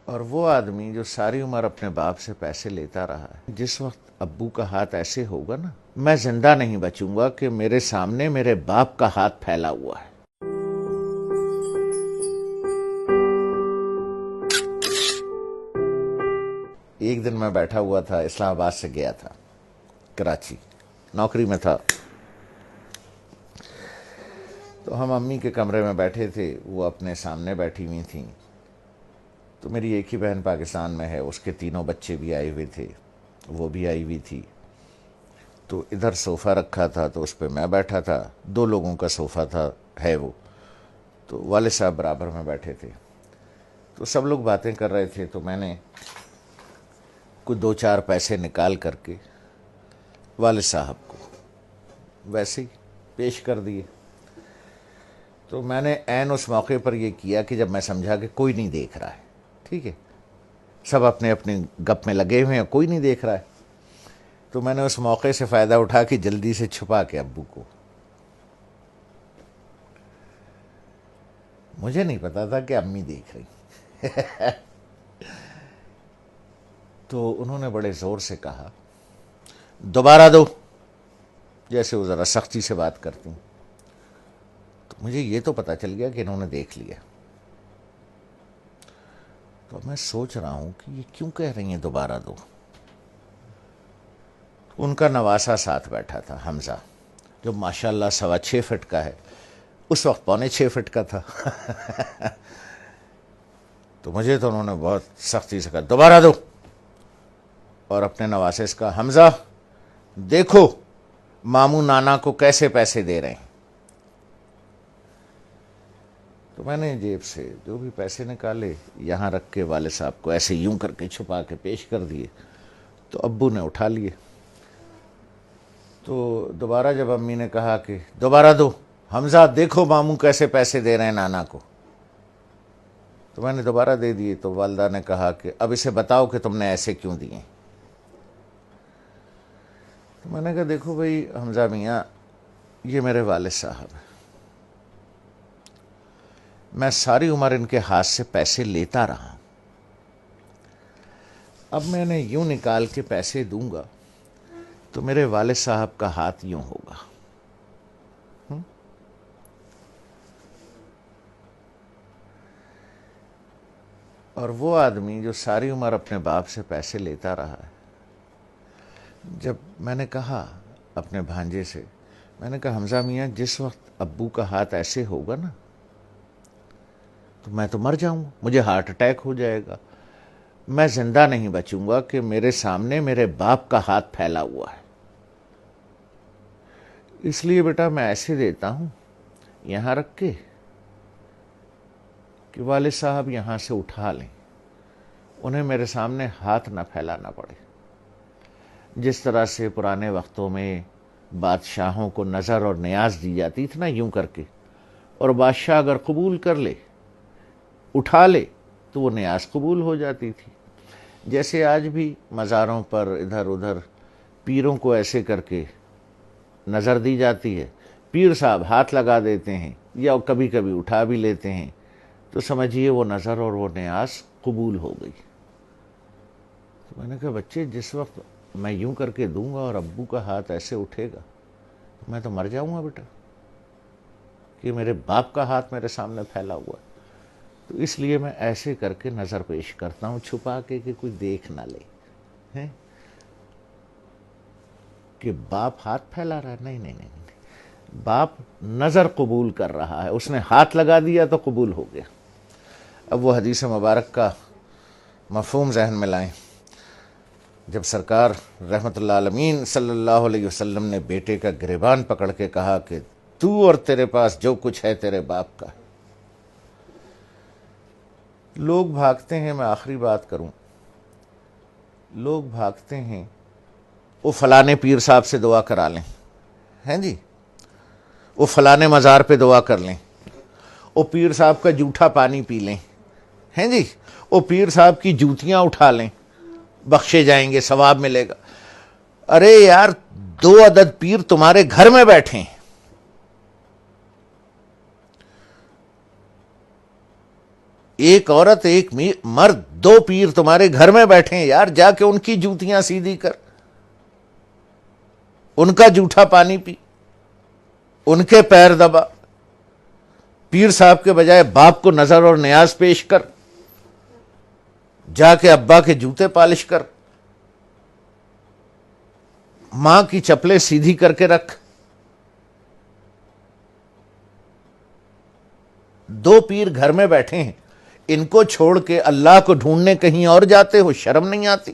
اور وہ آدمی جو ساری عمر اپنے باپ سے پیسے لیتا رہا ہے، جس وقت ابو کا ہاتھ ایسے ہوگا نا، میں زندہ نہیں بچوں گا کہ میرے سامنے میرے باپ کا ہاتھ پھیلا ہوا ہے۔ ایک دن میں بیٹھا ہوا تھا، اسلام آباد سے گیا تھا کراچی، نوکری میں تھا، تو ہم امی کے کمرے میں بیٹھے تھے، وہ اپنے سامنے بیٹھی ہوئی تھیں، تو میری ایک ہی بہن پاکستان میں ہے، اس کے تینوں بچے بھی آئے ہوئے تھے، وہ بھی آئی ہوئی تھی، تو ادھر صوفہ رکھا تھا تو اس پہ میں بیٹھا تھا، 2 لوگوں کا صوفہ تھا ہے وہ، تو والد صاحب برابر میں بیٹھے تھے، تو سب لوگ باتیں کر رہے تھے، تو میں نے کچھ 2-4 پیسے نکال کر کے والد صاحب کو ویسے ہی پیش کر دیے۔ تو میں نے عین اس موقع پر یہ کیا کہ جب میں سمجھا کہ کوئی نہیں دیکھ رہا ہے، ٹھیک ہے، سب اپنے اپنے گپ میں لگے ہوئے ہیں، کوئی نہیں دیکھ رہا ہے، تو میں نے اس موقع سے فائدہ اٹھا کے جلدی سے چھپا کے ابو کو، مجھے نہیں پتا تھا کہ امی دیکھ رہی، تو انہوں نے بڑے زور سے کہا دوبارہ دو، جیسے وہ ذرا سختی سے بات کرتی ہیں، تو مجھے یہ تو پتا چل گیا کہ انہوں نے دیکھ لیا، تو میں سوچ رہا ہوں کہ یہ کیوں کہہ رہی ہیں دوبارہ دو۔ ان کا نواسا ساتھ بیٹھا تھا، حمزہ، جو ماشاءاللہ 6.25 فٹ کا ہے، اس وقت 6.25 فٹ کا تھا، تو مجھے تو انہوں نے بہت سختی سے کہا دوبارہ دو، اور اپنے نواسے سے کہا حمزہ دیکھو ماموں نانا کو کیسے پیسے دے رہے ہیں۔ تو میں نے جیب سے جو بھی پیسے نکالے یہاں رکھ کے والد صاحب کو ایسے یوں کر کے چھپا کے پیش کر دیے، تو ابو نے اٹھا لیے۔ تو دوبارہ جب امی نے کہا کہ دوبارہ دو، حمزہ دیکھو ماموں کیسے پیسے دے رہے ہیں نانا کو، تو میں نے دوبارہ دے دیے، تو والدہ نے کہا کہ اب اسے بتاؤ کہ تم نے ایسے کیوں دیے۔ تو میں نے کہا دیکھو بھائی حمزہ میاں، یہ میرے والد صاحب ہیں، میں ساری عمر ان کے ہاتھ سے پیسے لیتا رہا ہوں، اب میں نے یوں نکال کے پیسے دوں گا تو میرے والد صاحب کا ہاتھ یوں ہوگا، اور وہ آدمی جو ساری عمر اپنے باپ سے پیسے لیتا رہا ہے، جب میں نے کہا اپنے بھانجے سے، میں نے کہا حمزہ میاں جس وقت ابو کا ہاتھ ایسے ہوگا نا تو میں تو مر جاؤں گا، مجھے ہارٹ اٹیک ہو جائے گا، میں زندہ نہیں بچوں گا کہ میرے سامنے میرے باپ کا ہاتھ پھیلا ہوا ہے، اس لیے بیٹا میں ایسے دیتا ہوں یہاں رکھ کے کہ والد صاحب یہاں سے اٹھا لیں، انہیں میرے سامنے ہاتھ نہ پھیلانا پڑے، جس طرح سے پرانے وقتوں میں بادشاہوں کو نظر اور نیاز دی جاتی تھی نا یوں کر کے، اور بادشاہ اگر قبول کر لے اٹھا لے تو وہ نیاز قبول ہو جاتی تھی، جیسے آج بھی مزاروں پر ادھر ادھر پیروں کو ایسے کر کے نظر دی جاتی ہے، پیر صاحب ہاتھ لگا دیتے ہیں یا کبھی کبھی اٹھا بھی لیتے ہیں، تو سمجھیے وہ نظر اور وہ نیاز قبول ہو گئی۔ تو میں نے کہا بچے جس وقت میں یوں کر کے دوں گا اور ابو کا ہاتھ ایسے اٹھے گا میں تو مر جاؤں گا بیٹا، کہ میرے باپ کا ہاتھ میرے سامنے پھیلا ہوا ہے، تو اس لیے میں ایسے کر کے نظر پیش کرتا ہوں چھپا کے کہ کوئی دیکھ نہ لے ہیں کہ باپ ہاتھ پھیلا رہا ہے، نہیں نہیں نہیں، باپ نظر قبول کر رہا ہے، اس نے ہاتھ لگا دیا تو قبول ہو گیا۔ اب وہ حدیث مبارک کا مفہوم ذہن میں لائیں، جب سرکار رحمت اللہ عالمین صلی اللہ علیہ وسلم نے بیٹے کا گریبان پکڑ کے کہا کہ تو اور تیرے پاس جو کچھ ہے تیرے باپ کا ہے، لوگ بھاگتے ہیں، میں آخری بات کروں، لوگ بھاگتے ہیں وہ فلانے پیر صاحب سے دعا کرا لیں، ہیں جی، وہ فلانے مزار پہ دعا کر لیں، وہ پیر صاحب کا جھوٹا پانی پی لیں، ہیں جی، وہ پیر صاحب کی جوتیاں اٹھا لیں، بخشے جائیں گے، ثواب ملے گا۔ ارے یار 2 عدد پیر تمہارے گھر میں بیٹھے ہیں، ایک عورت ایک مرد، دو پیر تمہارے گھر میں بیٹھے ہیں یار، جا کے ان کی جوتیاں سیدھی کر، ان کا جوٹھا پانی پی، ان کے پیر دبا، پیر صاحب کے بجائے باپ کو نظر اور نیاز پیش کر، جا کے ابا کے جوتے پالش کر، ماں کی چپلیں سیدھی کر کے رکھ۔ دو پیر گھر میں بیٹھے ہیں، ان کو چھوڑ کے اللہ کو ڈھونڈنے کہیں اور جاتے ہو، شرم نہیں آتی؟